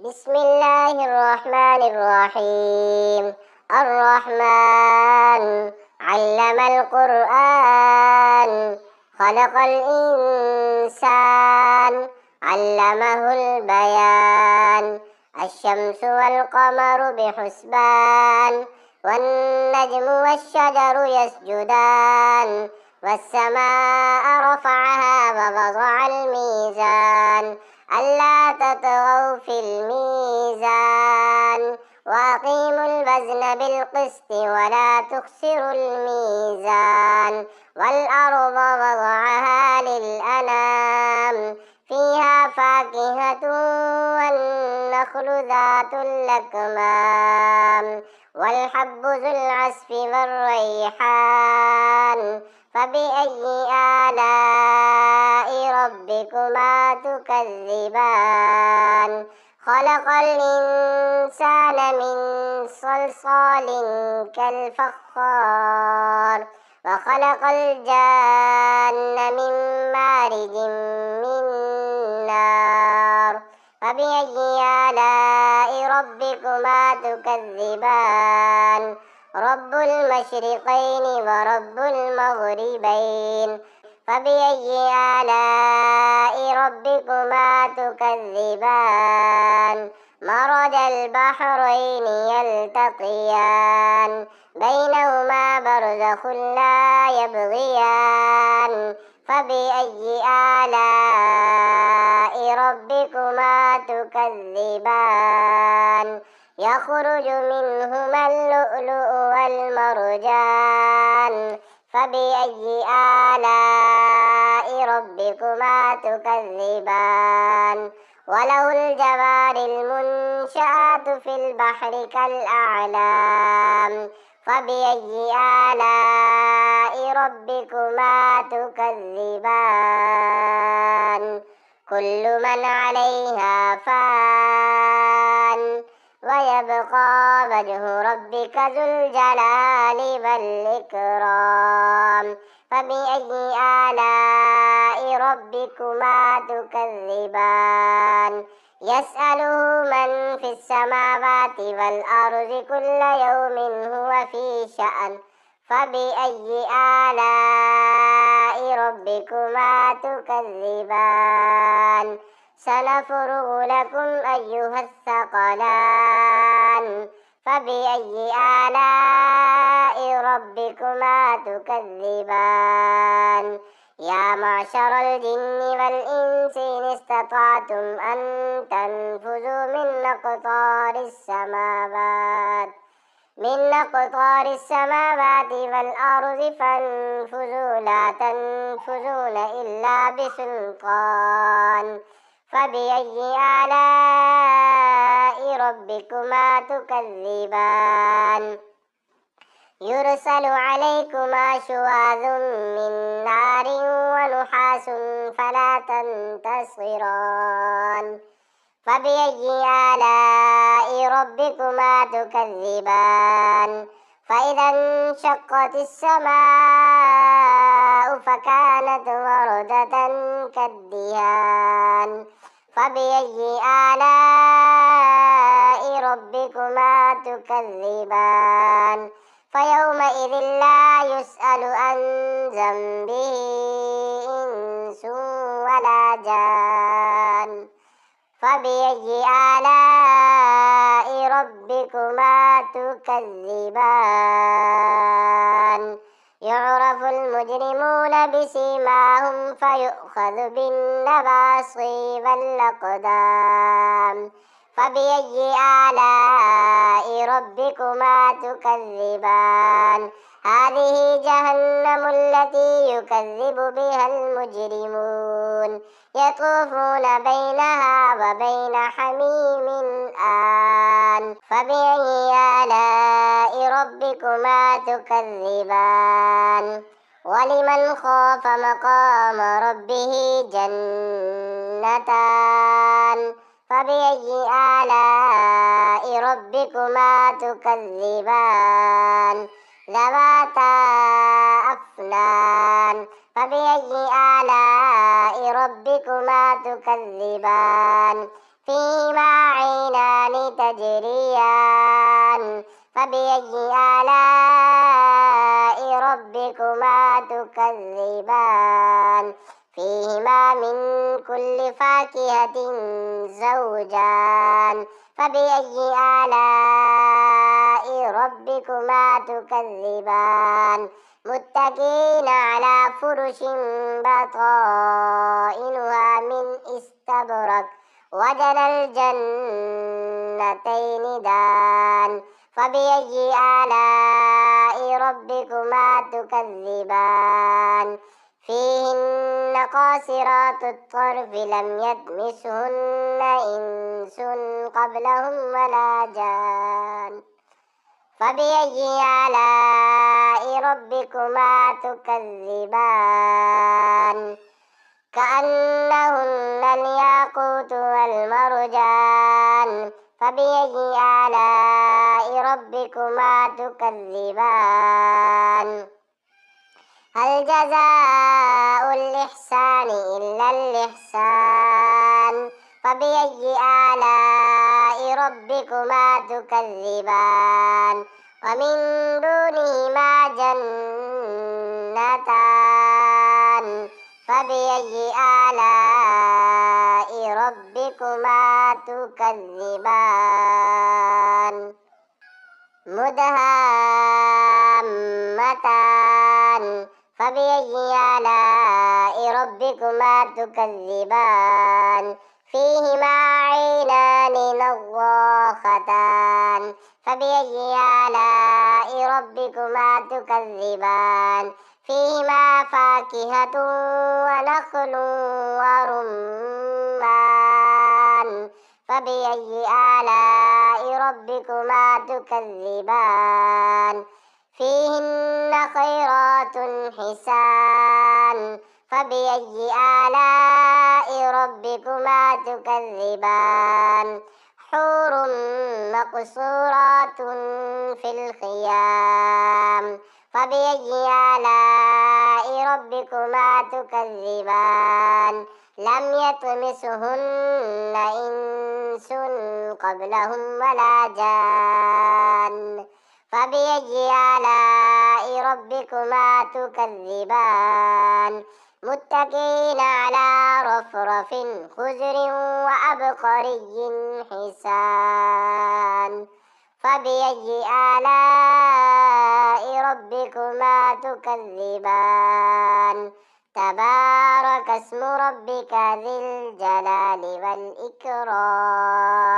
بسم الله الرحمن الرحيم. الرحمن علم القرآن خلق الإنسان علمه البيان. الشمس والقمر بحسبان والنجم والشجر يسجدان والسماء رفعها ووضع الميزان ألا تطغوا في الميزان وأقيموا الوزن بالقسط ولا تخسروا الميزان. والأرض وضعها للأنام فيها فاكهة والنخل ذات الأكمام والحب ذو العصف والريحان. فبأي آلاء ربكما تكذبان؟ خلق الإنسان من صلصال كالفخار وخلق الجان من مارج من نار. فبأي آلاء ربكما تكذبان؟ رب المشرقين ورب المغربين. فبأي آلاء ربكما تكذبان؟ مرج البحرين يلتقيان بينهما برزخ لا يبغيان. فبأي آلاء ربكما تكذبان؟ يخرج منهما اللؤلؤ والمرجان. فبأي آلاء ربكما تكذبان؟ وله الجوار المنشآت في البحر كالأعلام. فبأي آلاء ربكما تكذبان؟ كل من عليها فان ويبقى وجه ربك ذو الجلال والإكرام. فبأي آلاء ربكما تكذبان؟ يسأله من في السماوات والأرض كل يوم هو في شأن. فبأي آلاء ربكما تكذبان؟ سنفرغ لكم أيها الثقلان. فبأي آلاء ربكما تكذبان؟ يا معشر الجن والإنس إن استطعتم أن تنفذوا من أقطار السماوات والأرض فانفذوا لا تنفذون إلا بسلطان. فبأي آلاء ربكما تكذبان؟ يرسل عليكما شواظ من نار ونحاس فلا تنتصران. فبأي آلاء ربكما تكذبان؟ فإذا انشقت السماء فكانت وردة كالدهان. فبأي آلاء ربكما تكذبان؟ فيومئذ لا يسأل عن ذنبه إنس ولا جان. فبأي آلاء ربكما تكذبان؟ يعرف المجرمون بسيماهم فيؤخذ بالنواصي والأقدام. فبأي آلاء ربكما تكذبان؟ هذه جهنم التي يكذب بها المجرمون يطوفون بينها وبين حميم آن. فبأي آلاء ربكما تكذبان؟ ولمن خاف مقام ربه جنتان. فبأي آلاء ربكما تكذبان؟ ذواتا أفنان. فبأي آلاء ربكما تكذبان؟ فيهما عينان تجريان فبأي آلاء ربكما تكذبان فيهما من كل فاكهة زوجان فبأي آلاء ربكما تكذبان متكئين على فرش بطائنها من استبرق وجنى الجنتين دان فبأي آلاء ربكما تكذبان فيهن قاصرات الطرف لم يطمثهن إنس قبلهم ولا جان فبأي آلاء ربكما تكذبان كأنهن الياقوت والمرجان فبأي آلاء ربكما تكذبان هل جزاء الإحسان إلا الإحسان فبأي آلاء ربكما تكذبان ومن دونهما جنتان فبأي آلاء ربكما تكذبان مدهامتان فبأي آلاء ربكما تكذبان فيهما عينان نضاختان فبأي آلاء ربكما تكذبان فيهما فاكهة ونخل ورمان فبأي آلاء ربكما تكذبان فيهن خيرات حسان فبأي آلاء ربكما تكذبان حور مقصورات في الخيام فبأي آلاء ربكما تكذبان لم يطمثهن إنس قبلهم ولا جان فبأي آلاء ربكما تكذبان متكئين على رفرف خضر وعبقري حسان فبأي آلاء ربكما تكذبان تبارك اسم ربك ذي الجلال والإكرام